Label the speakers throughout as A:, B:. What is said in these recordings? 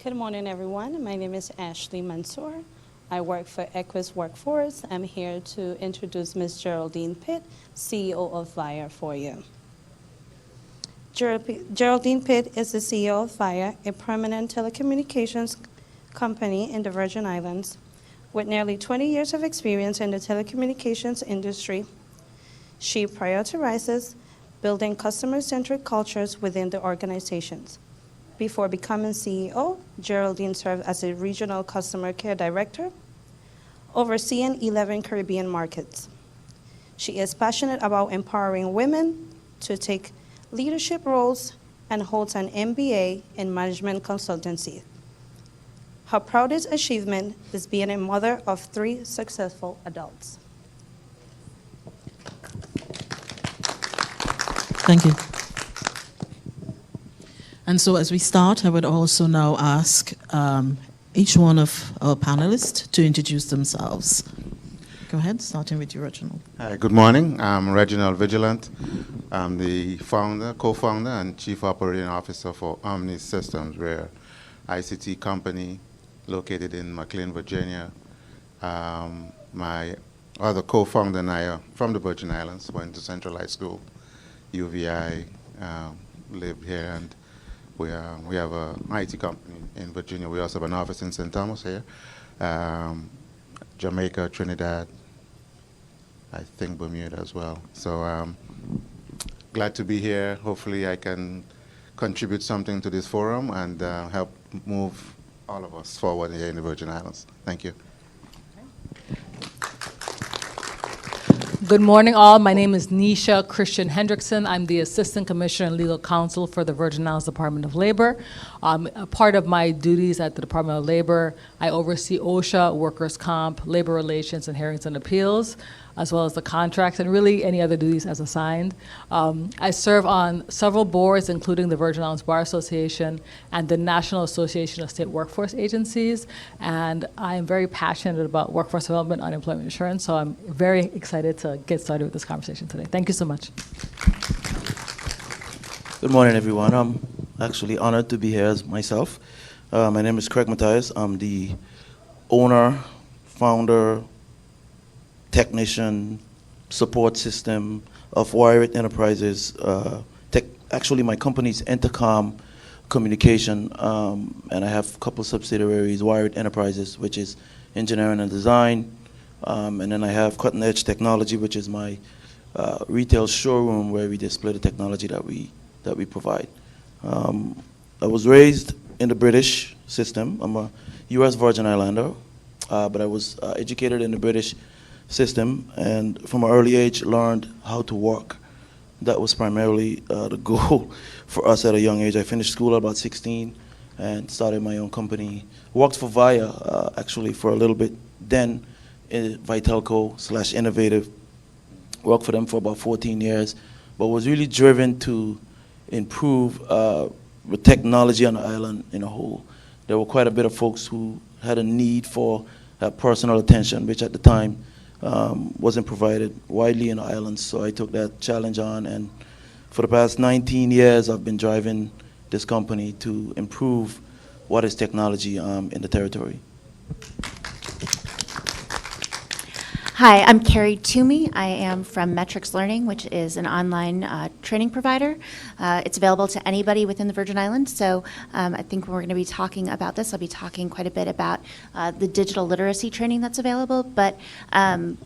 A: Good morning, everyone. My name is Ashley Mansour. I work for Equis Workforce. I'm here to introduce Ms. Geraldine Pitt, CEO of VIYA for you. Geraldine Pitt is the CEO of VIYA, a permanent telecommunications company in the Virgin Islands. With nearly 20 years of experience in the telecommunications industry, she prioritizes building customer-centric cultures within the organizations. Before becoming CEO, Geraldine served as a regional customer care director, overseeing 11 Caribbean markets. She is passionate about empowering women to take leadership roles and holds an MBA in management consultancy. Her proudest achievement is being a mother of 3 successful adults.
B: Thank you. And so as we start, I would also now ask each one of our panelists to introduce themselves. Go ahead, starting with you, Reginald.
C: Hi, good morning. I'm Reginald Vigilant. I'm the founder, co-founder, and chief operating officer for Omni Systems. We're an ICT company located in McLean, Virginia. My other co-founder and I are from the Virgin Islands, went to Central High School, UVI, lived here, and we have an IT company in Virginia. We also have an office in St. Thomas here, Jamaica, Trinidad, I think Bermuda as well. So glad to be here. Hopefully I can contribute something to this forum and help move all of us forward here in the Virgin Islands. Thank you.
D: Good morning, all. My name is Nesha Christian-Hendrickson. I'm the Assistant Commissioner and Legal Counsel for the Virgin Islands Department of Labor. A part of my duties at the Department of Labor, I oversee OSHA, workers' comp, labor relations, and hearings and appeals, as well as the contracts, and really any other duties as assigned. I serve on several boards, including the Virgin Islands Bar Association and the National Association of State Workforce Agencies, and I am very passionate about workforce development, unemployment insurance, so I'm very excited to get started with this conversation today. Thank you so much.
E: Good morning, everyone. I'm actually honored to be here as myself. My name is Matthias. I'm the owner, founder, technician, support system of VIYA Enterprises. Actually, my company's Intercom Communication, and I have a couple subsidiaries, VIYA Enterprises, which is engineering and design, and then I have Cutting Edge Technology, which is my retail showroom where we display the technology that we provide. I was raised in the British system. I'm a U.S. Virgin Islander, but I was educated in the British system, and from an early age learned how to work. That was primarily the goal for us at a young age. I finished school at about 16 and started my own company. Worked for VIYA actually for a little bit, then Vitelco/Innovative. Worked for them for about 14 years, but was really driven to improve the technology on the island in a whole. There were quite a bit of folks who had a need for personal attention, which at the time wasn't provided widely in the islands, so I took that challenge on, and for the past 19 years I've been driving this company to improve what is technology in the territory.
F: Hi, I'm Kerry Twomey. I am from Metrix Learning, which is an online training provider. It's available to anybody within the Virgin Islands, so I think when we're going to be talking about this, I'll be talking quite a bit about the digital literacy training that's available, but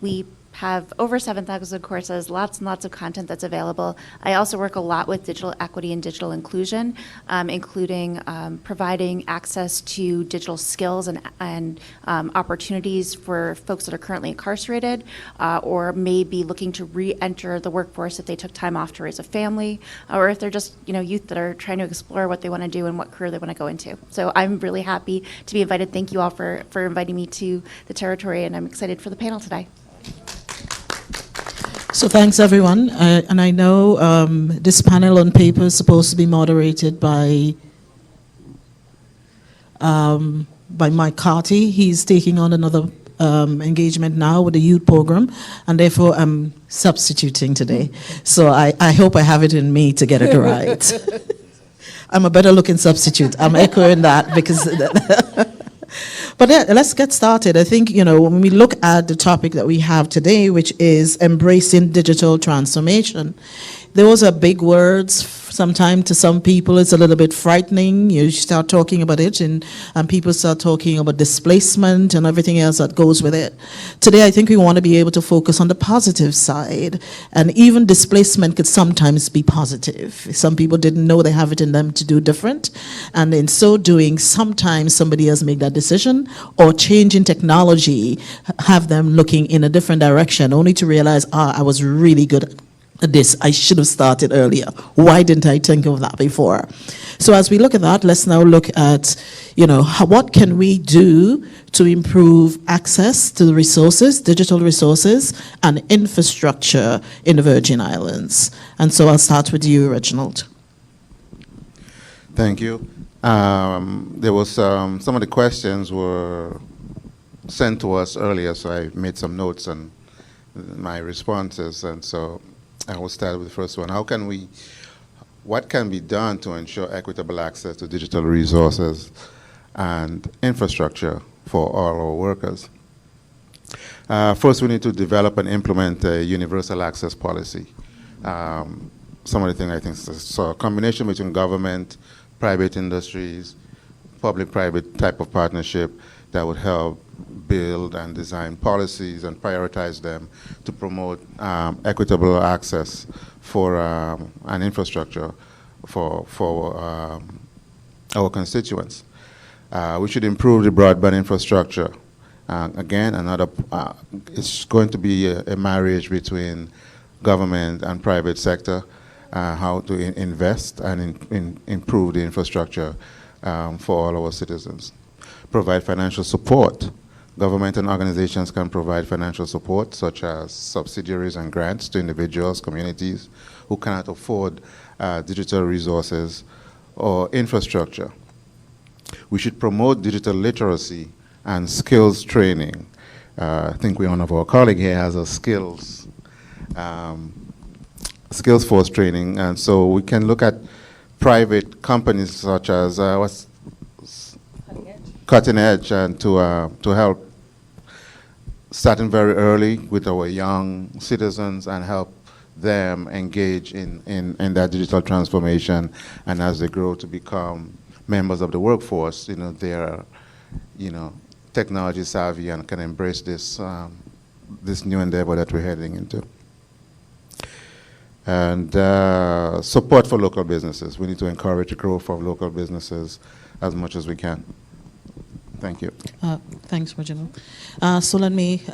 F: we have over 7,000 courses, lots and lots of content that's available. I also work a lot with digital equity and digital inclusion, including providing access to digital skills and opportunities for folks that are currently incarcerated or may be looking to re-enter the workforce if they took time off to raise a family, or if they're just youth that are trying to explore what they want to do and what career they want to go into. So I'm really happy to be invited. Thank you all for inviting me to the territory, and I'm excited for the panel today.
B: So thanks, everyone. And I know this panel on paper is supposed to be moderated by Mike Carty. He's taking on another engagement now with the youth program, and therefore I'm substituting today. So I hope I have it in me to get it right. I'm a better looking substitute. I'm echoing that because. But yeah, let's get started. I think, when we look at the topic that we have today, which is embracing digital transformation, those are big words. Sometimes to some people it's a little bit frightening. You start talking about it and people start talking about displacement and everything else that goes with it. Today I think we want to be able to focus on the positive side, and even displacement could sometimes be positive. Some people didn't know they have it in them to do different, and in so doing sometimes somebody else make that decision, or change in technology have them looking in a different direction only to realize, I was really good at this. I should have started earlier. Why didn't I think of that before? So as we look at that, let's now look at, what can we do to improve access to the resources, digital resources, and infrastructure in the Virgin Islands. And so I'll start with you, Reginald.
C: Thank you. There was some of the questions were sent to us earlier, so I made some notes on my responses, and so I will start with the first one. What can be done to ensure equitable access to digital resources and infrastructure for all our workers? First, we need to develop and implement a universal access policy. Some of the things I think, so a combination between government, private industries, public-private type of partnership that would help build and design policies and prioritize them to promote equitable access for an infrastructure for our constituents. We should improve the broadband infrastructure. Again, it's going to be a marriage between government and private sector, how to invest and improve the infrastructure for all our citizens. Provide financial support. Government and organizations can provide financial support, such as subsidiaries and grants to individuals, communities who cannot afford digital resources or infrastructure. We should promote digital literacy and skills training. I think one of our colleagues here has a skills force training, and so we can look at private companies such as Cutting Edge, and to help starting very early with our young citizens and help them engage in that digital transformation, and as they grow to become members of the workforce, they're technology savvy and can embrace this new endeavor that we're heading into. And support for local businesses. We need to encourage the growth of local businesses as much as we can. Thank you.
B: Thanks, Reginald. So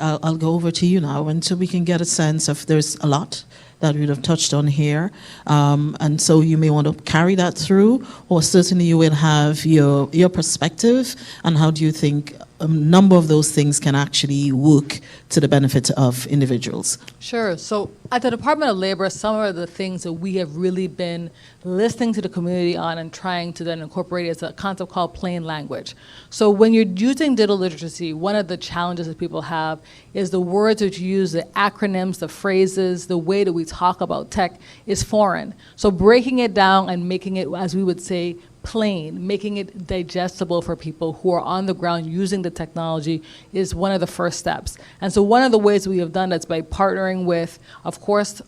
B: I'll go over to you now, and so we can get a sense of, there's a lot that we'd have touched on here. And so you may want to carry that through, or certainly you will have your perspective, and how do you think a number of those things can actually work to the benefit of individuals?
D: Sure. So at the Department of Labor, some of the things that we have really been listening to the community on and trying to then incorporate is a concept called plain language. So when you're using digital literacy, one of the challenges that people have is the words that you use, the acronyms, the phrases, the way that we talk about tech is foreign. So breaking it down and making it, as we would say, plain, making it digestible for people who are on the ground using the technology is one of the first steps. And so one of the ways we have done that's by partnering with, of course,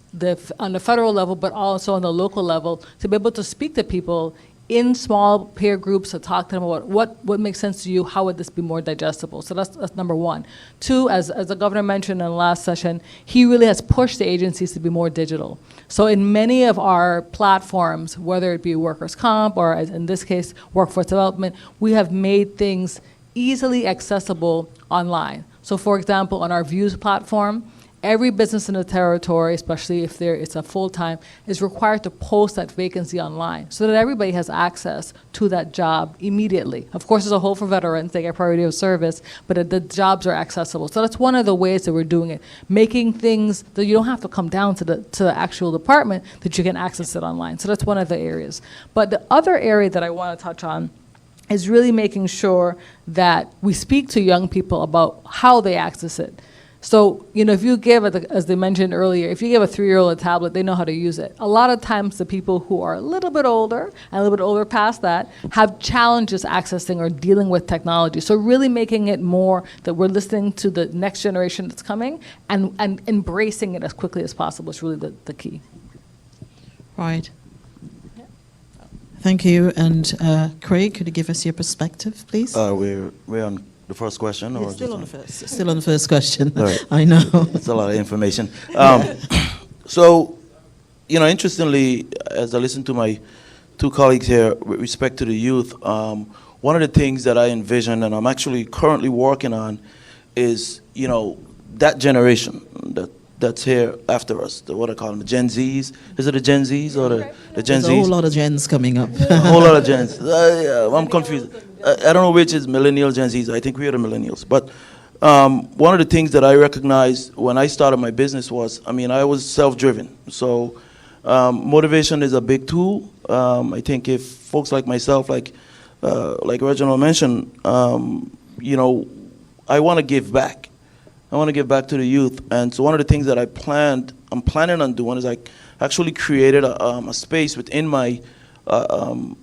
D: on the federal level, but also on the local level, to be able to speak to people in small peer groups to talk to them about what makes sense to you, how would this be more digestible. So that's number one. Two, as the governor mentioned in the last session, he really has pushed the agencies to be more digital. So in many of our platforms, whether it be workers' comp or, as in this case, workforce development, we have made things easily accessible online. So for example, on our Views platform, every business in the territory, especially if it's a full-time, is required to post that vacancy online so that everybody has access to that job immediately. Of course, there's a hole for veterans, they get priority of service, but the jobs are accessible. So that's one of the ways that we're doing it, making things that you don't have to come down to the actual department, that you can access it online. So that's one of the areas. But the other area that I want to touch on is really making sure that we speak to young people about how they access it. So, if you give, as they mentioned earlier, if you give a 3-year-old a tablet, they know how to use it. A lot of times the people who are a little bit older, and a little bit older past that, have challenges accessing or dealing with technology. So really making it more that we're listening to the next generation that's coming and embracing it as quickly as possible is really the key.
B: Right. Thank you. And Craig, could you give us your perspective, please?
E: We're on the first question?
B: Yeah,
E: Or
B: still
E: just
B: on the first. Still on the first question.
E: All right.
B: I know.
E: It's a lot of information. So, interestingly, as I listen to my two colleagues here with respect to the youth, one of the things that I envision and I'm actually currently working on is, that generation that's here after us, what I call them, the Gen Zs. Is it the Gen Zs or the Gen Zs?
B: There's a whole lot of gens coming up.
E: A whole lot of gens. I'm confused. I don't know which is millennial Gen Zs. I think we are the millennials. But one of the things that I recognized when I started my business was, I was self-driven. So motivation is a big tool. I think if folks like myself, like Reginald mentioned, I want to give back. I want to give back to the youth. And so one of the things that I'm planning on doing is I actually created a space within my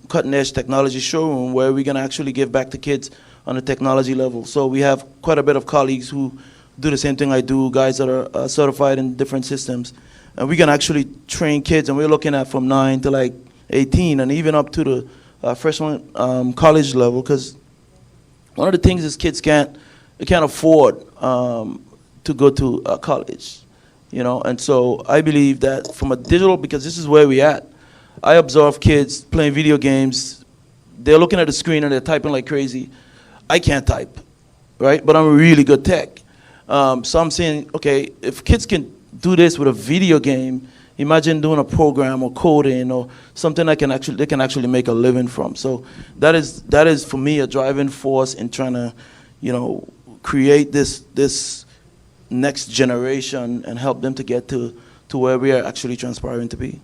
E: cutting edge technology showroom where we're going to actually give back to kids on the technology level. So we have quite a bit of colleagues who do the same thing I do, guys that are certified in different systems. And we can actually train kids, and we're looking at from 9 to like 18 and even up to the freshman college level, because one of the things is kids can't afford to go to college, and so I believe that from a digital, because this is where we're at, I observe kids playing video games, they're looking at the screen and they're typing like crazy. I can't type, right? But I'm a really good tech. So I'm saying, okay, if kids can do this with a video game, imagine doing a program or coding or something that they can actually make a living from. So that is for me a driving force in trying to, create this next generation and help them to get to where we are actually transpiring to be.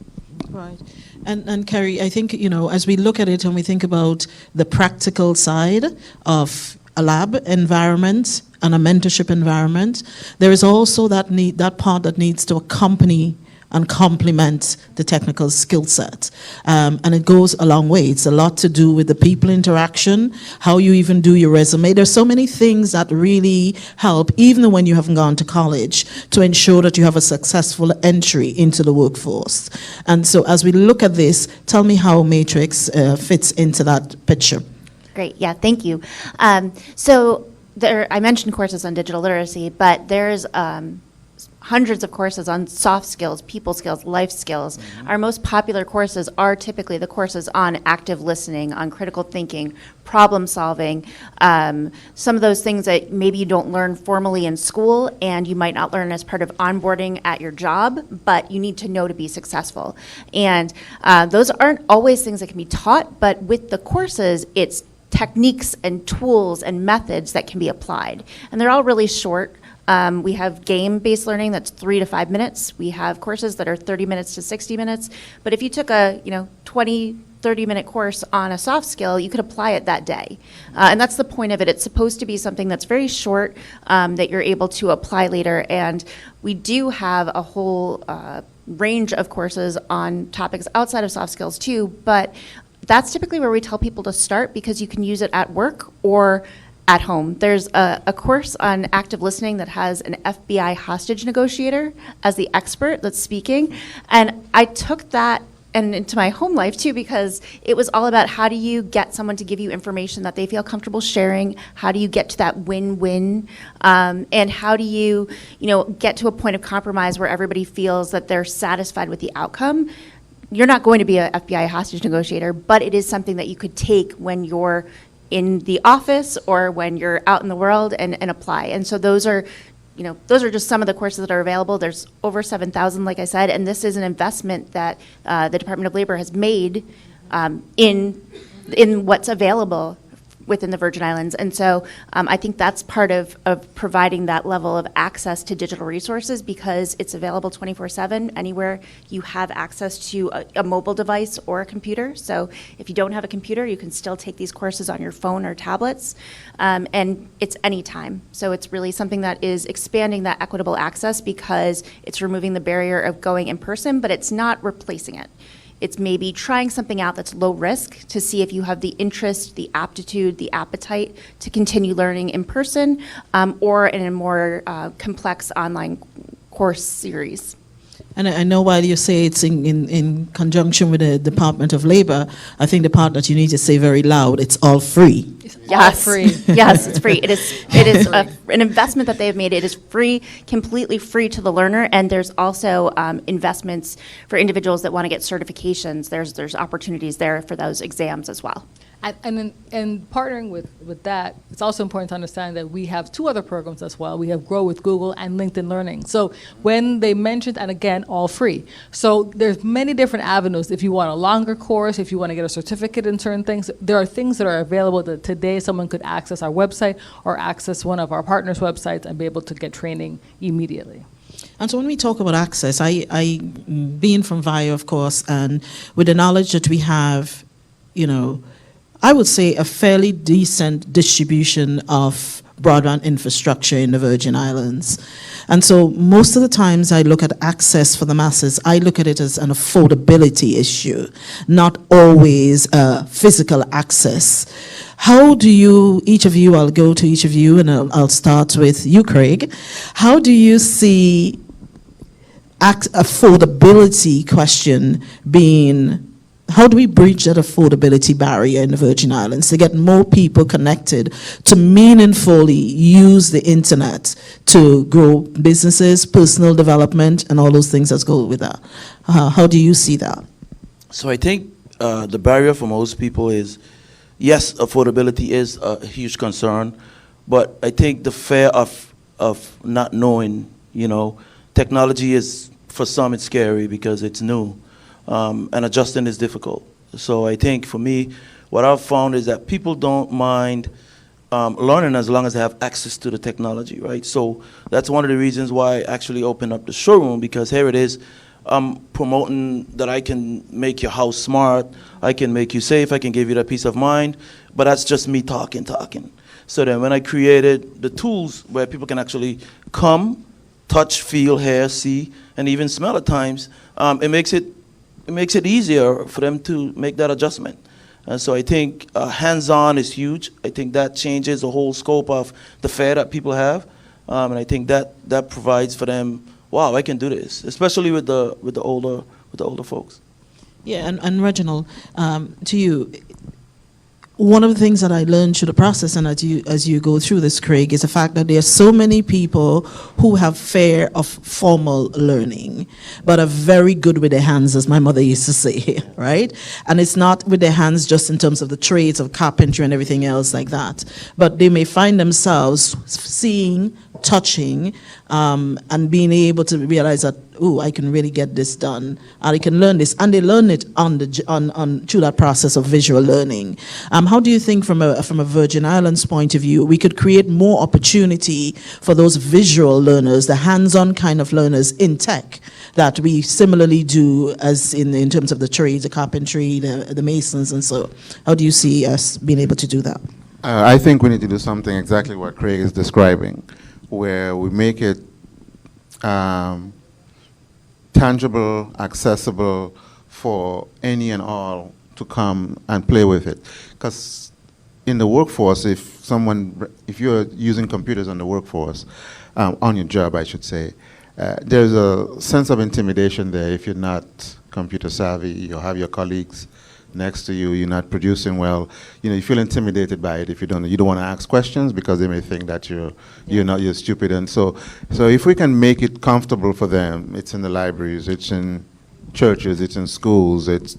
B: Right. And Kerry, I think, as we look at it and we think about the practical side of a lab environment and a mentorship environment, there is also that part that needs to accompany and complement the technical skill set. And it goes a long way. It's a lot to do with the people interaction, how you even do your resume. There's so many things that really help, even when you haven't gone to college, to ensure that you have a successful entry into the workforce. And so as we look at this, tell me how Matrix fits into that picture.
F: Great, yeah, thank you. So I mentioned courses on digital literacy, but there's hundreds of courses on soft skills, people skills, life skills. Mm-hmm. Our most popular courses are typically the courses on active listening, on critical thinking, problem solving, some of those things that maybe you don't learn formally in school and you might not learn as part of onboarding at your job, but you need to know to be successful. And those aren't always things that can be taught, but with the courses, it's techniques and tools and methods that can be applied. And they're all really short. We have game-based learning that's 3 to 5 minutes. We have courses that are 30 minutes to 60 minutes. But if you took a 20, 30-minute course on a soft skill, you could apply it that day. And that's the point of it. It's supposed to be something that's very short that you're able to apply later. And we do have a whole range of courses on topics outside of soft skills too, but that's typically where we tell people to start because you can use it at work or at home. There's a course on active listening that has an FBI hostage negotiator as the expert that's speaking. And I took that and into my home life too, because it was all about how do you get someone to give you information that they feel comfortable sharing? How do you get to that win-win? And how do you, get to a point of compromise where everybody feels that they're satisfied with the outcome? You're not going to be an FBI hostage negotiator, but it is something that you could take when you're in the office or when you're out in the world and apply. And so those are just some of the courses that are available. There's over 7,000, like I said, and this is an investment that the Department of Labor has made in what's available within the Virgin Islands. And so I think that's part of providing that level of access to digital resources, because it's available 24/7 anywhere you have access to a mobile device or a computer. So if you don't have a computer, you can still take these courses on your phone or tablets, and it's anytime. So it's really something that is expanding that equitable access, because it's removing the barrier of going in person, but it's not replacing it. It's maybe trying something out that's low risk to see if you have the interest, the aptitude, the appetite to continue learning in person, or in a more complex online course series.
B: And I know while you say it's in conjunction with the Department of Labor, I think the part that you need to say very loud, it's all free.
F: Yes,
D: All free.
F: yes, it's free. It is an investment that they have made. It is free, completely free to the learner, and there's also investments for individuals that want to get certifications. There's opportunities there for those exams as well.
D: And partnering with that, it's also important to understand that we have two other programs as well. We have Grow with Google and LinkedIn Learning. So when they mentioned, and again, all free. So there's many different avenues. If you want a longer course, if you want to get a certificate in certain things, there are things that are available that today someone could access our website or access one of our partners' websites and be able to get training immediately.
B: And so when we talk about access, I being from VIYA, of course, and with the knowledge that we have, I would say a fairly decent distribution of broadband infrastructure in the Virgin Islands. And so most of the times I look at access for the masses, I look at it as an affordability issue, not always physical access. How do you, each of you, I'll go to each of you, and I'll start with you, Craig. How do you see affordability question being, how do we bridge that affordability barrier in the Virgin Islands to get more people connected to meaningfully use the internet to grow businesses, personal development, and all those things that go with that? How do you see that?
E: So I think the barrier for most people is, yes, affordability is a huge concern, but I think the fear of not knowing, technology is, for some it's scary because it's new. And adjusting is difficult. So I think for me, what I've found is that people don't mind learning as long as they have access to the technology, right? So that's one of the reasons why I actually opened up the showroom, because here it is, I'm promoting that I can make your house smart, I can make you safe, I can give you that peace of mind, but that's just me talking. So then when I created the tools where people can actually come, touch, feel, hear, see, and even smell at times, it makes it easier for them to make that adjustment. And so I think hands-on is huge. I think that changes the whole scope of the fear that people have. And I think that provides for them, wow, I can do this, especially with the older folks.
B: Yeah, and Reginald, to you, one of the things that I learned through the process, and as you go through this, Craig, is the fact that there are so many people who have fear of formal learning, but are very good with their hands, as my mother used to say, right? And it's not with their hands just in terms of the trades of carpentry and everything else like that, but they may find themselves seeing, touching, and being able to realize that, oh, I can really get this done, and I can learn this, and they learn it through that process of visual learning. How do you think, from a Virgin Islands point of view, we could create more opportunity for those visual learners, the hands-on kind of learners in tech that we similarly do as in terms of the trades, the carpentry, the masons, and so? How do you see us being able to do that?
C: I think we need to do something exactly what Craig is describing, where we make it tangible, accessible for any and all to come and play with it. Because in the workforce, if you're using computers on the workforce, on your job, I should say, there's a sense of intimidation there if you're not computer savvy. You have your colleagues next to you, you're not producing well, you feel intimidated by it if you don't want to ask questions because they may think that you're stupid. And so if we can make it comfortable for them, it's in the libraries, it's in churches, it's in schools, it's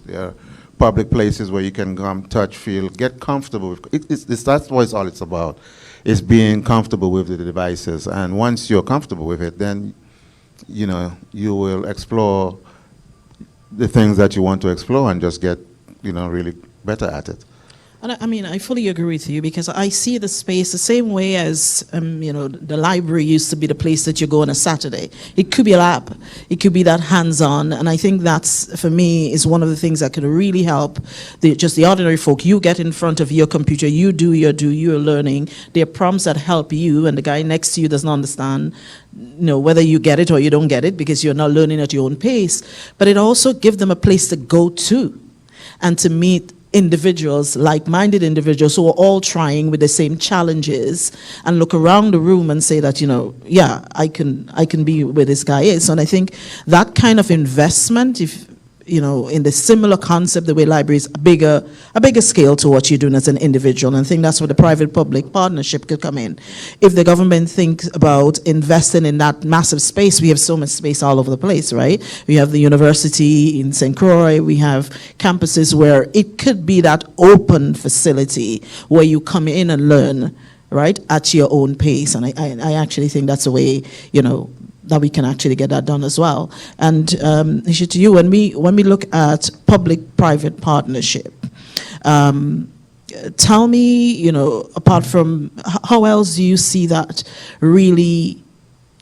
C: public places where you can come, touch, feel, get comfortable with that's what all it's about, is being comfortable with the devices. And once you're comfortable with it, then you will explore the things that you want to explore and just get really better at it.
B: And I mean, I fully agree with you because I see the space the same way as, the library used to be the place that you go on a Saturday. It could be a lab. It could be that hands-on. And I think that's, for me, is one of the things that could really help just the ordinary folk. You get in front of your computer, you do your learning. There are prompts that help you, and the guy next to you doesn't understand, whether you get it or you don't get it because you're not learning at your own pace. But it also gives them a place to go to and to meet individuals, like-minded individuals who are all trying with the same challenges, and look around the room and say that, yeah, I can be where this guy is. And I think that kind of investment, if in the similar concept, the way libraries a bigger scale to what you're doing as an individual, and I think that's where the private-public partnership could come in. If the government thinks about investing in that massive space, we have so much space all over the place, right? We have the university in St. Croix, we have campuses where it could be that open facility where you come in and learn, right, at your own pace. And I actually think that's a way, that we can actually get that done as well. And Nesha, to you, when we look at public-private partnership, tell me, apart from how else do you see that really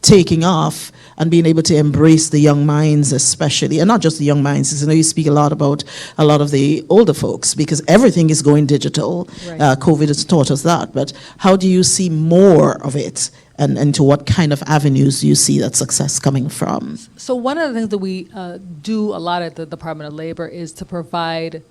B: taking off and being able to embrace the young minds, especially, and not just the young minds, because I know you speak a lot about a lot of the older folks, because everything is going digital.
D: Right.
B: COVID has taught us that. But how do you see more of it, and to what kind of avenues do you see that success coming from?
D: So one of the things that we do a lot at the Department of Labor is to provide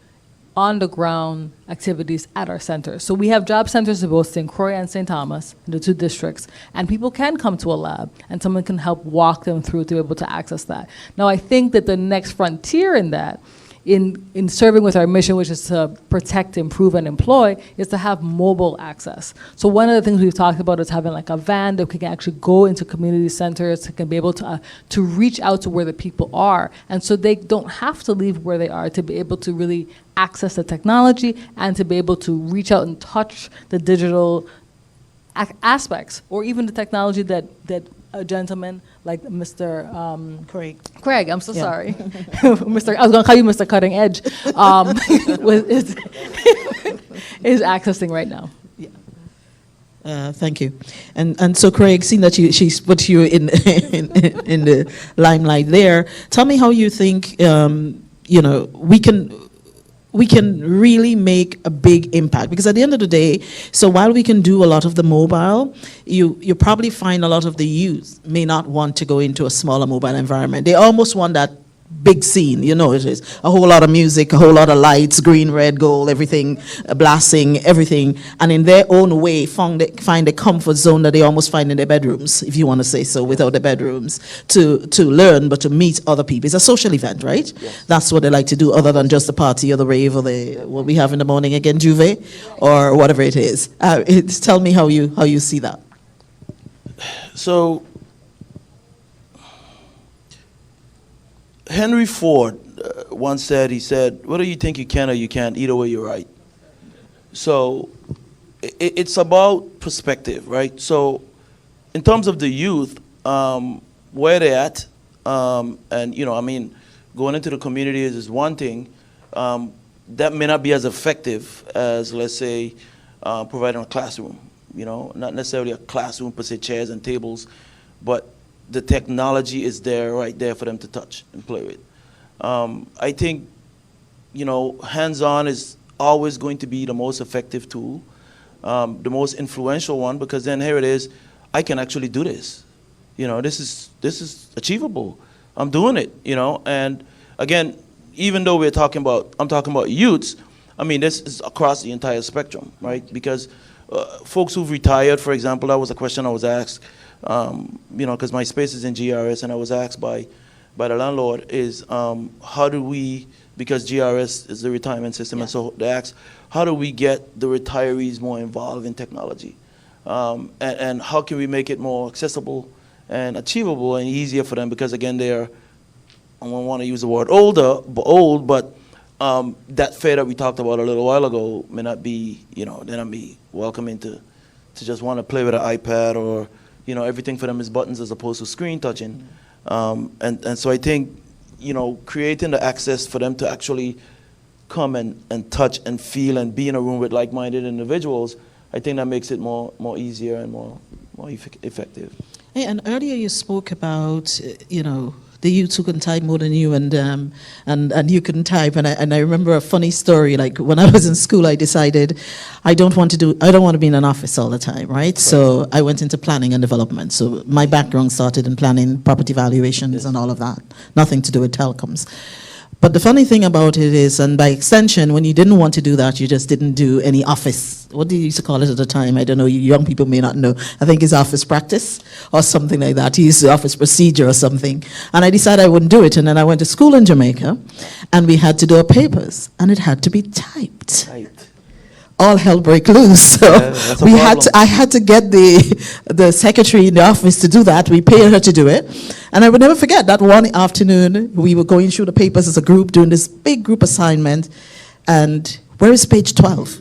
D: on-the-ground activities at our centers. So we have job centers in both St. Croix and St. Thomas, in the two districts, and people can come to a lab, and someone can help walk them through to be able to access that. Now, I think that the next frontier in that, in serving with our mission, which is to protect, improve, and employ, is to have mobile access. So one of the things we've talked about is having like a van that can actually go into community centers, that can be able to reach out to where the people are. And so they don't have to leave where they are to be able to really access the technology and to be able to reach out and touch the digital aspects, or even the technology that a gentleman like Mr. Craig, I'm so sorry. I was going to call you Mr. Cutting Edge, is accessing right now.
B: Thank you. And so Craig, seeing that she's put you in the limelight there, tell me how you think we can really make a big impact, because at the end of the day, so while we can do a lot of the mobile, you probably find a lot of the youth may not want to go into a smaller mobile environment. They almost want that big scene, it is a whole lot of music, a whole lot of lights, green, red, gold, everything, blasting, everything, and in their own way find a comfort zone that they almost find in their bedrooms, if you want to say so, without the bedrooms, to learn, but to meet other people. It's a social event, right? Yes. That's what they like to do, other than just the party or the rave or what we have in the morning again, Juve, or whatever it is. Tell me how you see that.
E: So, Henry Ford once said, whether you think you can or you can't, either way you're right. So it's about perspective, right? So in terms of the youth, where they're at, and going into the communities is one thing. That may not be as effective as, let's say, providing a classroom, not necessarily a classroom per se, chairs and tables, but the technology is there, right there for them to touch and play with. I think, hands-on is always going to be the most effective tool, the most influential one, because then here it is, I can actually do this. This is achievable. I'm doing it, and again, even though I'm talking about youths, this is across the entire spectrum, right? Because folks who've retired, for example, that was a question I was asked, because my space is in GRS, and I was asked by the landlord is, how do we, because GRS is the retirement system, and so they asked, how do we get the retirees more involved in technology? And how can we make it more accessible and achievable and easier for them? Because again, I don't want to use the word old, but that fare that we talked about a little while ago may not be, they're not be welcoming to just want to play with an iPad, or everything for them is buttons as opposed to screen touching. And so I think, creating the access for them to actually come and touch and feel and be in a room with like-minded individuals, I think that makes it more easier and more effective.
B: Hey, and earlier you spoke about, the youths who can type more than you, and you couldn't type. And I remember a funny story. Like when I was in school, I decided I don't want to be in an office all the time, right? So I went into planning and development. So my background started in planning, property valuations, and all of that. Nothing to do with telecoms. But the funny thing about it is, and by extension, when you didn't want to do that, you just didn't do any office. What did you used to call it at the time? I don't know. Young people may not know. I think it's office practice or something like that. He used to office procedure or something. And I decided I wouldn't do it. And then I went to school in Jamaica, and we had to do our papers, and it had to be typed. All hell break loose. So I had to get the secretary in the office to do that. We paid her to do it. And I would never forget that one afternoon we were going through the papers as a group, doing this big group assignment. And where is page 12?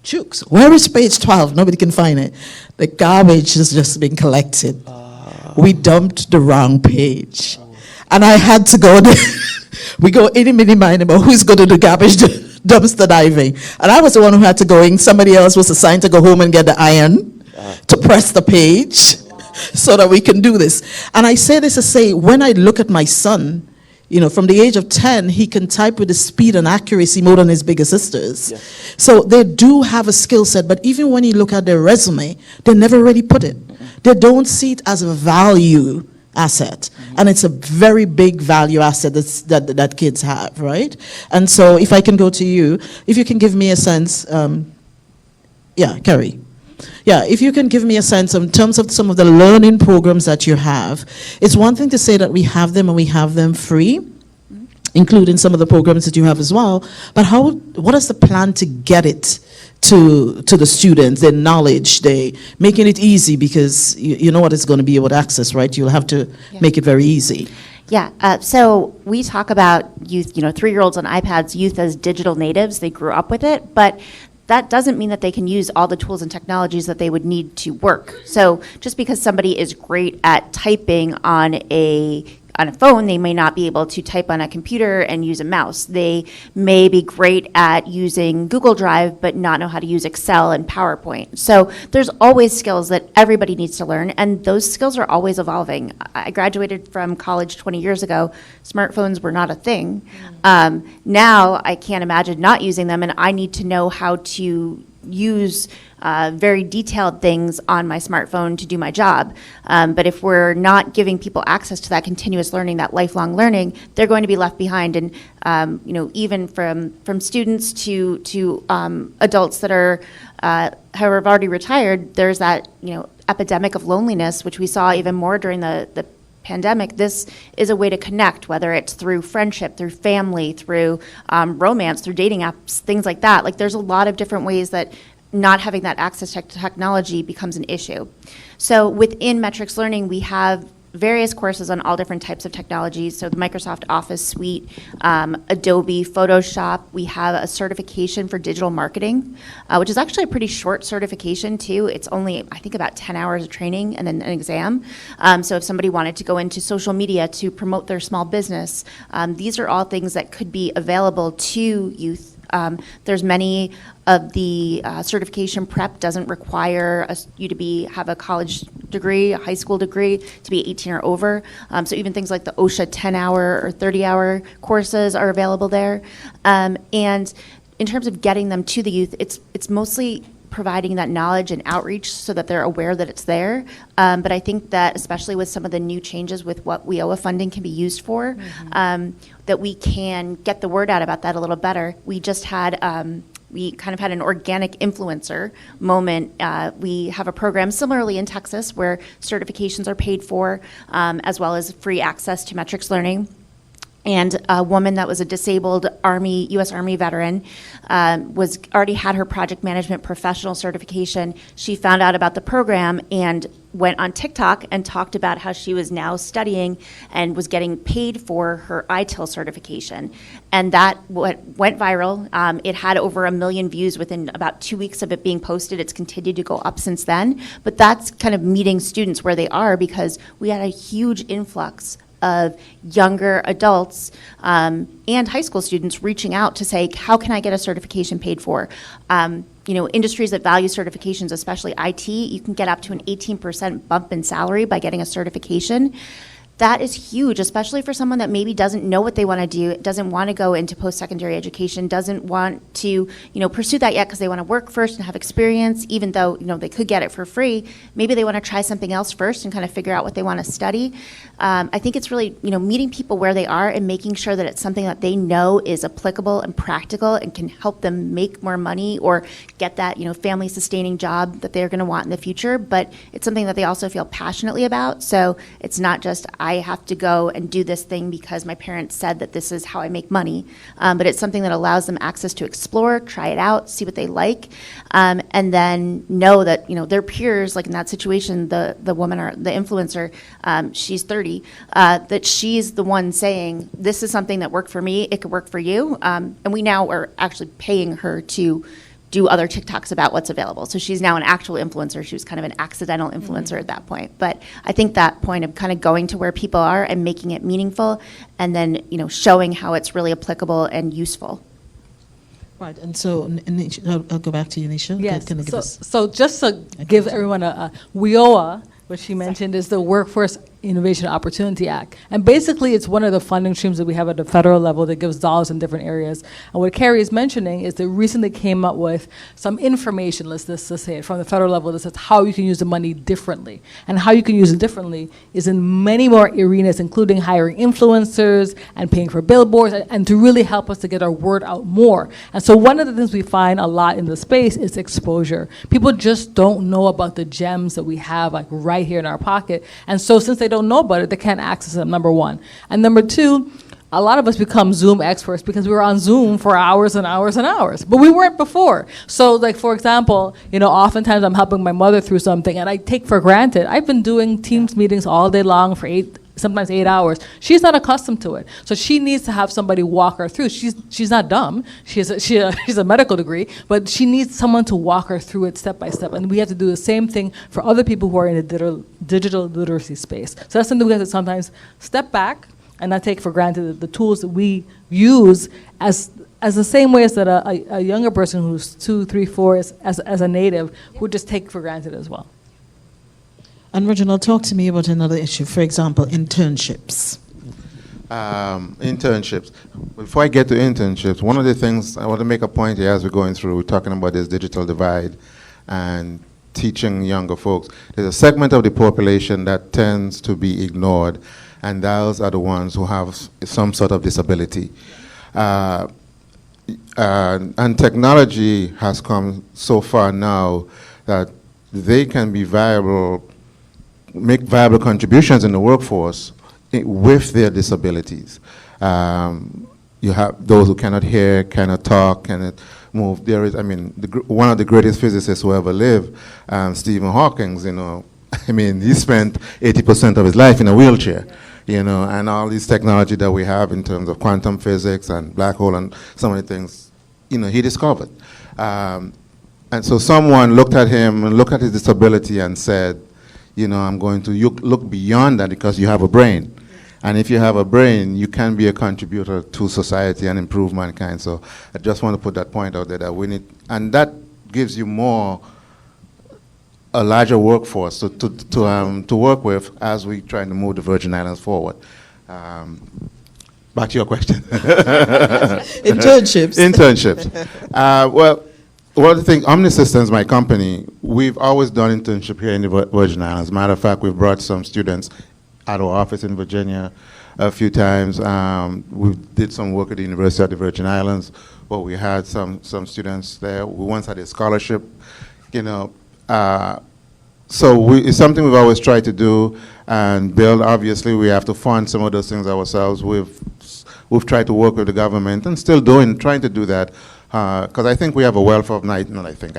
B: Chooks, where is page 12? Nobody can find it. The garbage has just been collected. We dumped the wrong page. And I had to go there. We go any mind about who's going to do garbage dumpster diving. And I was the one who had to go in. Somebody else was assigned to go home and get the iron to press the page so that we can do this. And I say this to say, when I look at my son, from the age of 10, he can type with the speed and accuracy more than his bigger sisters.
E: Yes.
B: So they do have a skill set, but even when you look at their resume, they never really put it. They don't see it as a value asset. And it's a very big value asset that kids have, right? And so if I can go to you, if you can give me a sense, Kerry. Yeah, if you can give me a sense in terms of some of the learning programs that you have. It's one thing to say that we have them and we have them free, including some of the programs that you have as well, but what is the plan to get it to the students, their knowledge, making it easy, because you know what it's going to be able to access, right? You'll have to make it very easy.
F: Yeah, so we talk about youth, 3-year-olds on iPads, youth as digital natives. They grew up with it, but that doesn't mean that they can use all the tools and technologies that they would need to work. So just because somebody is great at typing on a phone, they may not be able to type on a computer and use a mouse. They may be great at using Google Drive, but not know how to use Excel and PowerPoint. So there's always skills that everybody needs to learn, and those skills are always evolving. I graduated from college 20 years ago. Smartphones were not a thing. Now I can't imagine not using them, and I need to know how to use very detailed things on my smartphone to do my job. But if we're not giving people access to that continuous learning, that lifelong learning, they're going to be left behind. And even from students to adults that are who have already retired, there's that epidemic of loneliness, which we saw even more during the pandemic. This is a way to connect, whether it's through friendship, through family, through romance, through dating apps, things like that. Like, there's a lot of different ways that not having that access to technology becomes an issue. So within Metrix Learning, we have various courses on all different types of technologies. So the Microsoft Office suite, Adobe, Photoshop. We have a certification for digital marketing, which is actually a pretty short certification too. It's only, I think, about 10 hours of training and then an exam. So if somebody wanted to go into social media to promote their small business, these are all things that could be available to youth. There's many of the certification prep doesn't require you to have a college degree, a high school degree, to be 18 or over. So even things like the OSHA 10-hour or 30-hour courses are available there. And in terms of getting them to the youth, it's mostly providing that knowledge and outreach so that they're aware that it's there. But I think that especially with some of the new changes with what VIYA funding can be used for, that we can get the word out about that a little better. We just had, we kind of had an organic influencer moment. We have a program similarly in Texas where certifications are paid for, as well as free access to Metrix Learning. And a woman that was a disabled U.S. Army veteran already had her project management professional certification. She found out about the program and went on TikTok and talked about how she was now studying and was getting paid for her ITIL certification. And that went viral. It had over 1 million views within about 2 weeks of it being posted. It's continued to go up since then. But that's kind of meeting students where they are, because we had a huge influx of younger adults and high school students reaching out to say, how can I get a certification paid for? Industries that value certifications, especially IT, you can get up to an 18% bump in salary by getting a certification. That is huge, especially for someone that maybe doesn't know what they want to do, doesn't want to go into post-secondary education, doesn't want to, pursue that yet because they want to work first and have experience, even though, they could get it for free. Maybe they want to try something else first and kind of figure out what they want to study. I think it's really, meeting people where they are and making sure that it's something that they know is applicable and practical and can help them make more money or get that, family-sustaining job that they're going to want in the future. But it's something that they also feel passionately about. So it's not just, I have to go and do this thing because my parents said that this is how I make money. But it's something that allows them access to explore, try it out, see what they like, and then know that, their peers, like in that situation, the woman or the influencer, she's 30, that she's the one saying, this is something that worked for me, it could work for you. And we now are actually paying her to do other TikToks about what's available. So she's now an actual influencer. She was kind of an accidental influencer at that point. But I think that point of kind of going to where people are and making it meaningful and then, showing how it's really applicable and useful.
B: Right, and so I'll go back to you, Nesha.
D: Yes.
B: Can you give us?
D: So just to give everyone a VIYA, which she mentioned, is the Workforce Innovation Opportunity Act. And basically, it's one of the funding streams that we have at the federal level that gives dollars in different areas. And what Kerry is mentioning is they recently came up with some information, let's say it, from the federal level that says how you can use the money differently. And how you can use it differently is in many more arenas, including hiring influencers and paying for billboards, and to really help us to get our word out more. And so one of the things we find a lot in the space is exposure. People just don't know about the gems that we have like right here in our pocket. And so since they don't know about it, they can't access it, number one. And number two, a lot of us become Zoom experts because we were on Zoom for hours and hours and hours, but we weren't before. So like, for example, oftentimes I'm helping my mother through something and I take for granted. I've been doing Teams meetings all day long for sometimes 8 hours. She's not accustomed to it. So she needs to have somebody walk her through. She's not dumb. She has a medical degree, but she needs someone to walk her through it step by step. And we have to do the same thing for other people who are in the digital literacy space. So that's something we have to sometimes step back and not take for granted the tools that we use as the same way as that a younger person who's 2, 3, 4 as a native would just take for granted as well.
B: And Reginald, talk to me about another issue, for example, internships.
C: Internships. Before I get to internships, one of the things I want to make a point here as we're going through, we're talking about this digital divide and teaching younger folks. There's a segment of the population that tends to be ignored, and those are the ones who have some sort of disability. And technology has come so far now that they can be make viable contributions in the workforce with their disabilities. You have those who cannot hear, cannot talk, cannot move. There is, one of the greatest physicists who ever lived, Stephen Hawking, he spent 80% of his life in a wheelchair, and all this technology that we have in terms of quantum physics and black hole and some of the things, he discovered. And so someone looked at him and looked at his disability and said, I'm going to look beyond that because you have a brain. And if you have a brain, you can be a contributor to society and improve mankind. So I just want to put that point out there that we need, and that gives you a larger workforce to work with as we try to move the Virgin Islands forward. Back to your question. Internships. Well, one of the things, Omni Systems, my company, we've always done internship here in the Virgin Islands. Matter of fact, we've brought some students at our office in Virginia a few times. We did some work at the University of the Virgin Islands, where we had some students there. We once had a scholarship, So it's something we've always tried to do and build. Obviously, we have to fund some of those things ourselves. We've tried to work with the government and still trying to do that. Because I think we have a wealth of I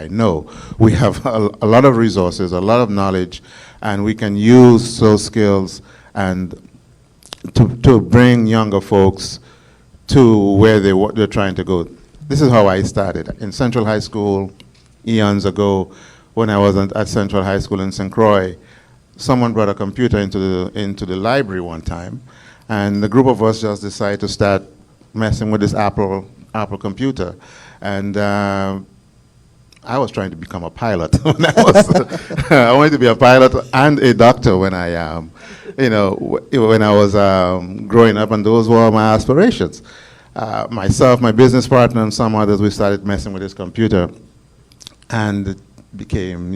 C: know we have a lot of resources, a lot of knowledge, and we can use those skills and to bring younger folks to where they're trying to go. This is how I started. In Central High School, eons ago, when I was at Central High School in St. Croix, someone brought a computer into the library one time, And the group of us just decided to start messing with this Apple computer. And I was trying to become a pilot when I wanted to be a pilot and a doctor when I, when I was growing up, and those were my aspirations. Myself, my business partner, and some others, we started messing with this computer, and became,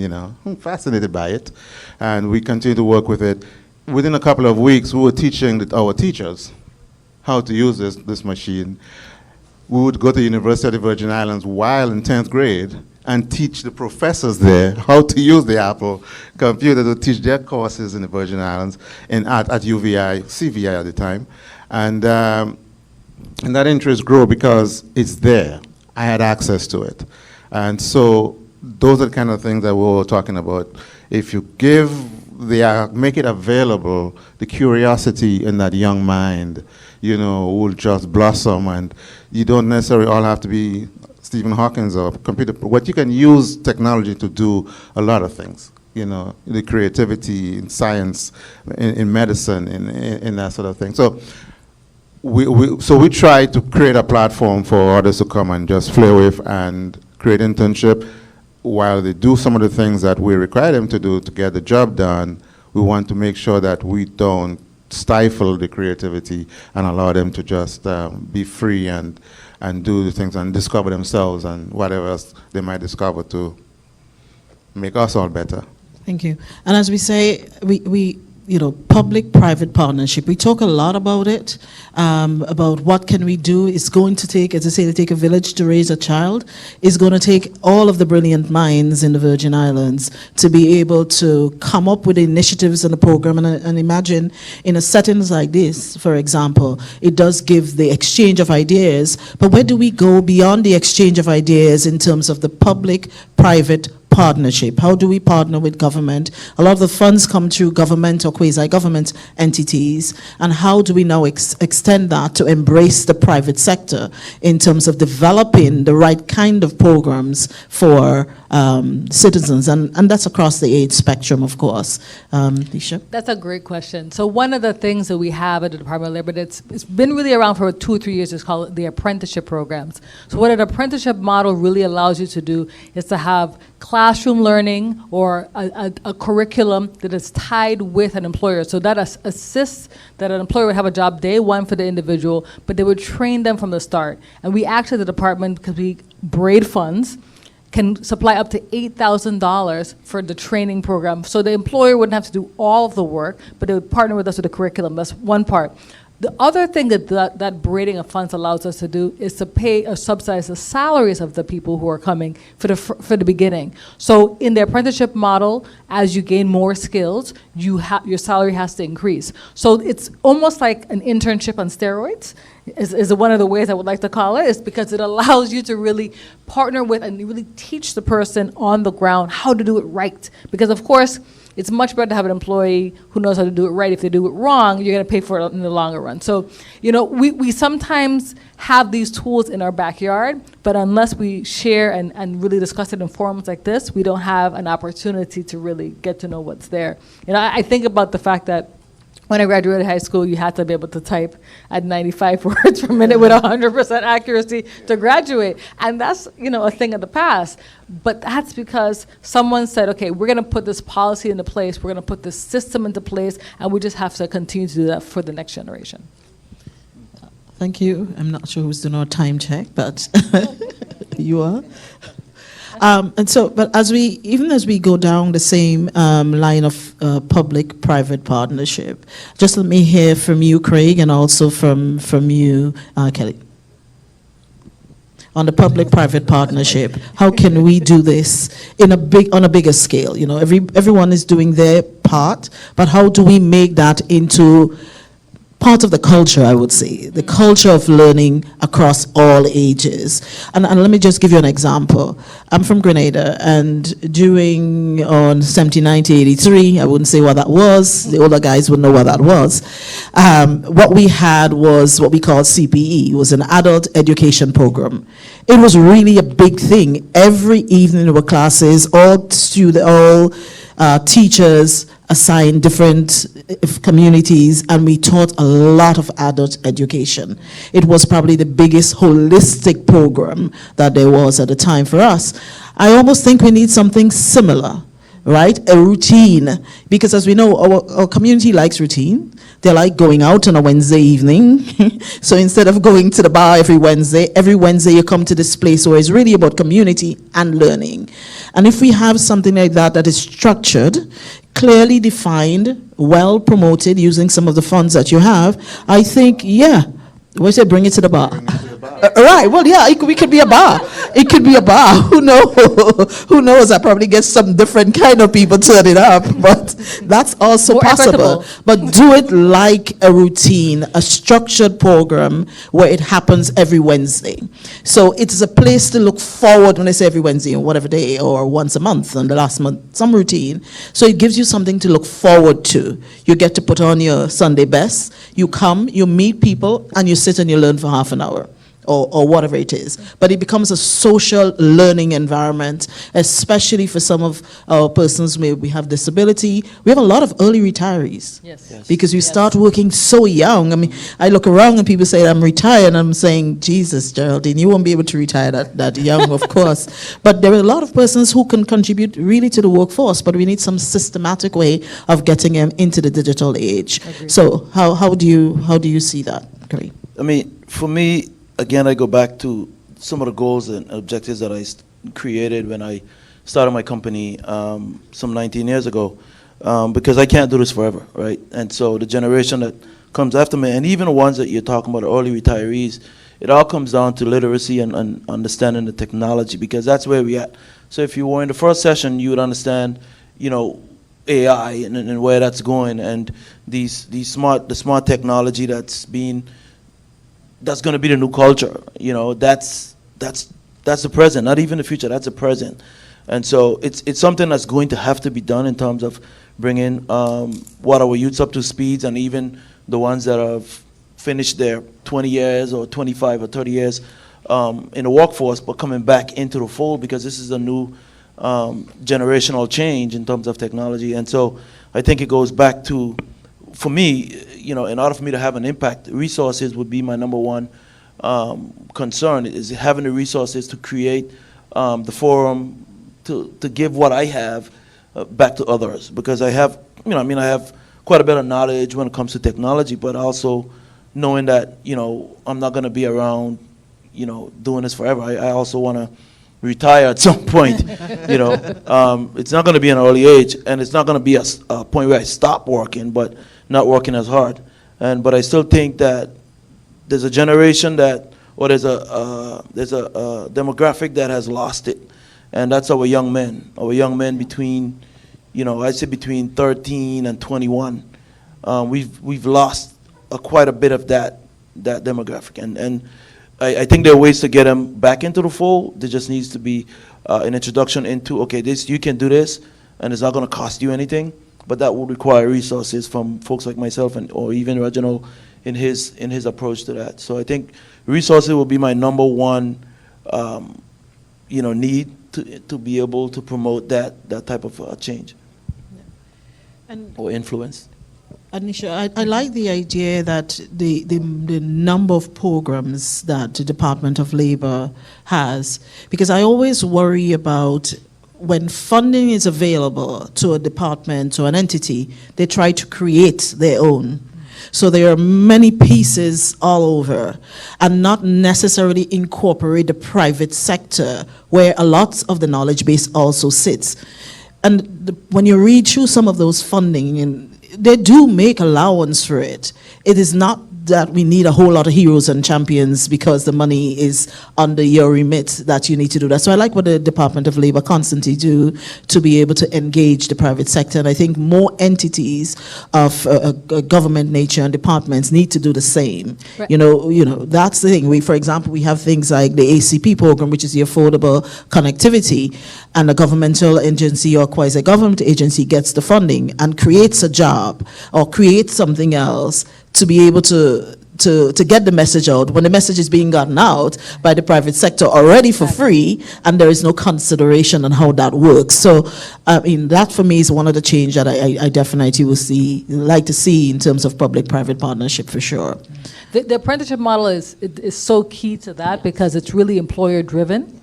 C: fascinated by it, and we continued to work with it. Within a couple of weeks, we were teaching our teachers how to use this machine. We would go to the University of the Virgin Islands while in 10th grade and teach the professors there how to use the Apple computer to teach their courses in the Virgin Islands at UVI, CVI at the time. And that interest grew because it's there. I had access to it. And so those are the kind of things that we were talking about. If you make it available, the curiosity in that young mind, will just blossom, and you don't necessarily all have to be Stephen Hawking or computer. What you can use technology to do a lot of things, the creativity in science, in medicine, in that sort of thing. So we try to create a platform for others to come and just play with and create internship. While they do some of the things that we require them to do to get the job done, we want to make sure that we don't stifle the creativity and allow them to just be free and do the things and discover themselves and whatever else they might discover to make us all better.
B: Thank you. And as we say, we public-private partnership, we talk a lot about it, about what can we do. It's going to take, as I say, to take a village to raise a child. It's going to take all of the brilliant minds in the Virgin Islands to be able to come up with initiatives and a program. And imagine in a settings like this, for example, it does give the exchange of ideas, but where do we go beyond the exchange of ideas in terms of the public-private partnership? How do we partner with government? A lot of the funds come through government or quasi-government entities, and how do we now extend that to embrace the private sector in terms of developing the right kind of programs for citizens, and that's across the age spectrum, of course. Nesha?
D: That's a great question. So one of the things that we have at the Department of Labor it's been really around for 2 or 3 years is called the apprenticeship programs. So what an apprenticeship model really allows you to do is to have classroom learning or a curriculum that is tied with an employer. So that assists that an employer would have a job day one for the individual, but they would train them from the start. And we actually, the department, because we braid funds, can supply up to $8,000 for the training program. So the employer wouldn't have to do all of the work, but they would partner with us with the curriculum. That's one part. The other thing that braiding of funds allows us to do is to pay or subsidize the salaries of the people who are coming for the beginning. So in the apprenticeship model, as you gain more skills, your salary has to increase. So it's almost like an internship on steroids, is one of the ways I would like to call it, is because it allows you to really partner with and really teach the person on the ground how to do it right. Because of course, it's much better to have an employee who knows how to do it right. If they do it wrong, you're going to pay for it in the longer run. So, we sometimes have these tools in our backyard, but unless we share and really discuss it in forums like this, we don't have an opportunity to really get to know what's there. I think about the fact that when I graduated high school, you had to be able to type at 95 words per minute with 100% accuracy to graduate. And that's, a thing of the past. But that's because someone said, okay, we're going to put this policy into place, we're going to put this system into place, and we just have to continue to do that for the next generation.
B: Thank you. I'm not sure who's doing our time check, but you are. But as we go down the same line of public-private partnership, just let me hear from you, Craig, and also from you, Kelly. On the public-private partnership, how can we do this on a bigger scale? Everyone is doing their part, but how do we make that into part of the culture, I would say, the culture of learning across all ages. And let me just give you an example. I'm from Grenada, and during on 79 to 83, I wouldn't say what that was, the older guys would know what that was. What we had was what we called CPE. It was an adult education program. It was really a big thing. Every evening there were classes, all teachers assigned different communities, and we taught a lot of adult education. It was probably the biggest holistic program that there was at the time for us. I almost think we need something similar, right? A routine, because as we know, our community likes routine. They like going out on a Wednesday evening. So instead of going to the bar every Wednesday you come to this place where it's really about community and learning. And if we have something like that that is structured, clearly defined, well promoted, using some of the funds that you have, I think, yeah, we say bring it to the bar. Right, well, yeah, we could be a bar. It could be a bar. Who knows? Who knows? I probably get some different kind of people turning up, but that's also
D: More
B: possible.
D: equitable.
B: But do it like a routine, a structured program where it happens every Wednesday. So it's a place to look forward when I say every Wednesday or whatever day, or once a month, and the last month, some routine. So it gives you something to look forward to. You get to put on your Sunday best, you come, you meet people, and you sit and you learn for half an hour. Or whatever it is. But it becomes a social learning environment, especially for some of our persons where we have disability. We have a lot of early retirees.
D: Yes.
B: Because we
D: Yes.
B: start working so young. I mean, I look around and people say, I'm retired, and I'm saying, Jesus, Geraldine, you won't be able to retire that young, of course. But there are a lot of persons who can contribute really to the workforce, but we need some systematic way of getting them into the digital age.
D: Agreed.
B: So how do you see that, Kerry?
E: I mean, for me, again, I go back to some of the goals and objectives that I created when I started my company some 19 years ago, because I can't do this forever, right? And so the generation that comes after me, and even the ones that you're talking about, early retirees, it all comes down to literacy and understanding the technology, because that's where we at. So if you were in the first session, you would understand, AI and where that's going, and the smart technology that's going to be the new culture. That's the present, not even the future. That's the present, and so it's something that's going to have to be done in terms of bringing what our youths up to speeds, and even the ones that have finished their 20 years or 25 or 30 years in the workforce, but coming back into the fold, because this is a new generational change in terms of technology. And so I think it goes back to, for me, in order for me to have an impact, resources would be my number one concern, is having the resources to create the forum to give what I have back to others. Because I have, I have quite a bit of knowledge when it comes to technology, but also knowing that, I'm not going to be around, doing this forever. I also want to retire at some point. It's not going to be an early age, and it's not going to be a point where I stop working, but not working as hard. But I still think that there's a generation there's a demographic that has lost it, and that's our young men. Our young men between, I'd say between 13 and 21. We've lost quite a bit of that demographic, and I think there are ways to get them back into the fold. There just needs to be an introduction into, okay, you can do this, and it's not going to cost you anything. But that would require resources from folks like myself or even Reginald in his approach to that. So I think resources will be my number one, need to be able to promote that type of change or influence.
B: Anisha, I like the idea that the number of programs that the Department of Labor has, because I always worry about when funding is available to a department or an entity, they try to create their own. So there are many pieces all over, and not necessarily incorporate the private sector where a lot of the knowledge base also sits. And when you read through some of those funding, and they do make allowance for it. It is not that we need a whole lot of heroes and champions because the money is under your remit that you need to do that. So I like what the Department of Labor constantly do to be able to engage the private sector. And I think more entities of government nature and departments need to do the same.
D: Right.
B: That's the thing. For example, we have things like the ACP program, which is the Affordable Connectivity, and a governmental agency or quasi-government agency gets the funding and creates a job or creates something else to be able to to get the message out when the message is being gotten out by the private sector already for free, and there is no consideration on how that works. So, I mean, that for me is one of the change that I definitely will like to see in terms of public-private partnership for sure.
D: The apprenticeship model is so key to that because it's really employer-driven.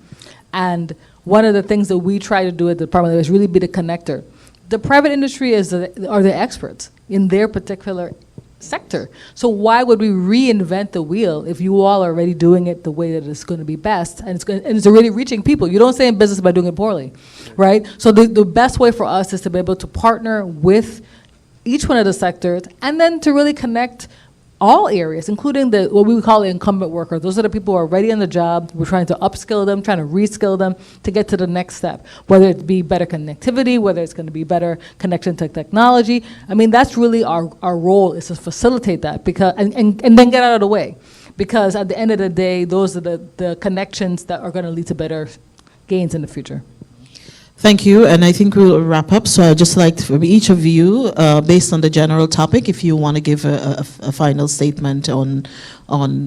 D: And one of the things that we try to do at the Department of Labor is really be the connector. The private industry are the experts in their particular sector. So why would we reinvent the wheel if you all are already doing it the way that it's going to be best, and it's already reaching people? You don't stay in business by doing it poorly, right? So the best way for us is to be able to partner with each one of the sectors and then to really connect all areas, including what we would call the incumbent worker. Those are the people who are already on the job. We're trying to upskill them, trying to reskill them to get to the next step, whether it be better connectivity, whether it's going to be better connection to technology. I mean, that's really our role, is to facilitate that because and then get out of the way. Because at the end of the day, those are the connections that are going to lead to better gains in the future.
B: Thank you, and I think we'll wrap up. So I'd just like for each of you, based on the general topic, if you want to give a final statement on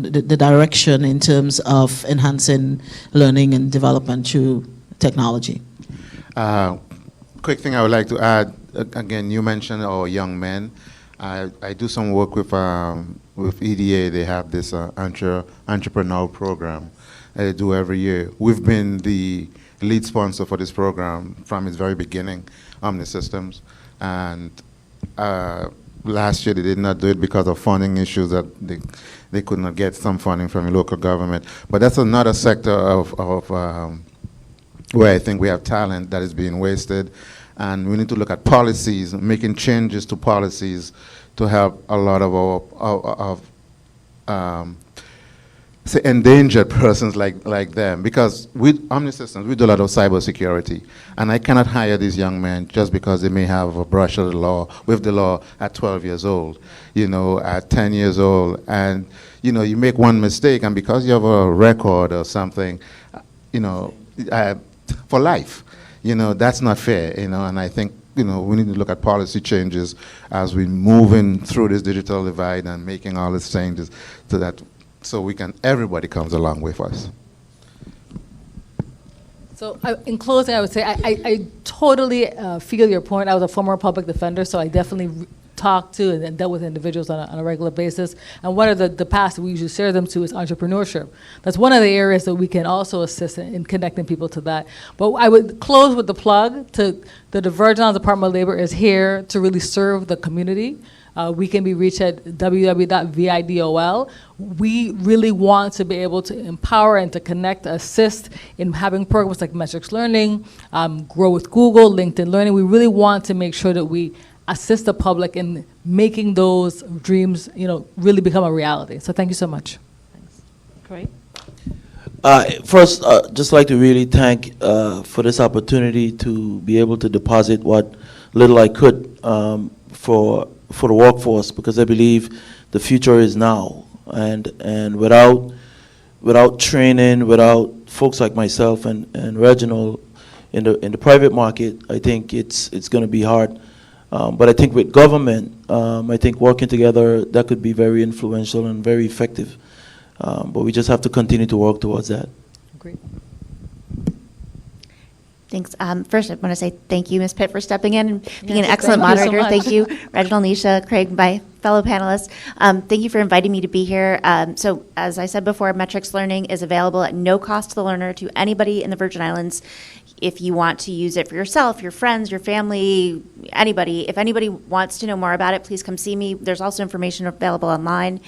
B: the direction in terms of enhancing learning and development through technology.
C: Quick thing I would like to add, again, you mentioned our young men. I do some work with EDA. They have this entrepreneurial program they do every year. We've been the lead sponsor for this program from its very beginning, Omni Systems. And last year they did not do it because of funding issues that they could not get some funding from the local government. But that's another sector of where I think we have talent that is being wasted. And we need to look at policies, making changes to policies to help a lot of our say endangered persons like them, because with Omni Systems we do a lot of cybersecurity, and I cannot hire these young men just because they may have a brush with the law at 12 years old, at 10 years old, and you make one mistake, and because you have a record or something, for life, that's not fair, and I think we need to look at policy changes as we move in through this digital divide and making all these changes to that. So everybody comes along with us.
D: So in closing, I would say I totally feel your point. I was a former public defender, so I definitely talked to and dealt with individuals on a regular basis. And one of the paths that we usually share them to is entrepreneurship. That's one of the areas that we can also assist in connecting people to that. But I would close with the plug to the Reginald Department of Labor is here to really serve the community. We can be reached at www.vidol. We really want to be able to empower and to connect, assist in having programs like Metrix Learning, Grow with Google, LinkedIn Learning. We really want to make sure that we assist the public in making those dreams, really become a reality. So thank you so much.
A: Thanks. Great.
E: First, just like to really thank for this opportunity to be able to deposit what little I could for the workforce, because I believe the future is now, and without training, without folks like myself and Reginald in the private market, I think it's going to be hard. But I think with government, I think working together, that could be very influential and very effective. But we just have to continue to work towards that.
D: Great.
F: Thanks. First, I want to say thank you, Ms. Pitt, for stepping in and being an excellent moderator. Thank you, Reginald, Nesha, Craig, my fellow panelists. Thank you for inviting me to be here. So as I said before, Metrix Learning is available at no cost to the learner to anybody in the Virgin Islands. If you want to use it for yourself, your friends, your family, anybody, if anybody wants to know more about it, please come see me. There's also information available online.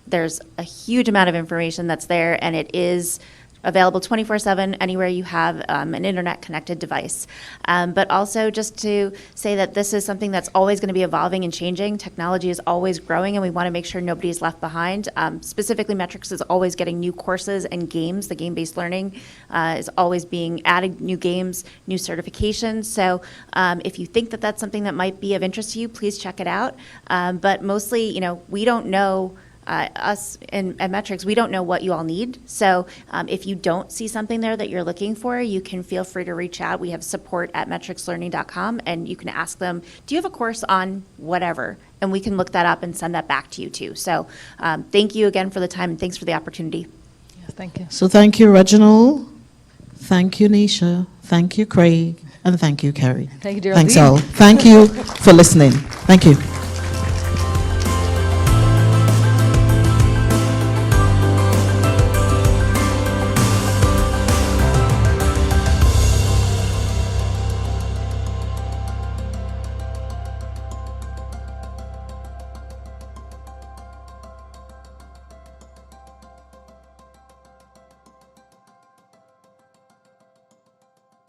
F: There's a huge amount of information that's there, and it is available 24/7 anywhere you have an internet-connected device. But also just to say that this is something that's always going to be evolving and changing. Technology is always growing, and we want to make sure nobody is left behind. Specifically, Metrix is always getting new courses and games. The game-based learning is always being added, new games, new certifications. So if you think that that's something that might be of interest to you, please check it out. But mostly, we don't know. Us at Metrix, we don't know what you all need. So if you don't see something there that you're looking for, you can feel free to reach out. We have support at metrixlearning.com, and you can ask them, do you have a course on whatever? and we can look that up and send that back to you too. So thank you again for the time, and thanks for the opportunity.
D: Yes, thank you.
B: So thank you, Reginald. Thank you, Nesha. Thank you, Craig. And thank you, Kerry.
D: Thank you, Geraldine.
B: Thanks all. Thank you for listening. Thank you.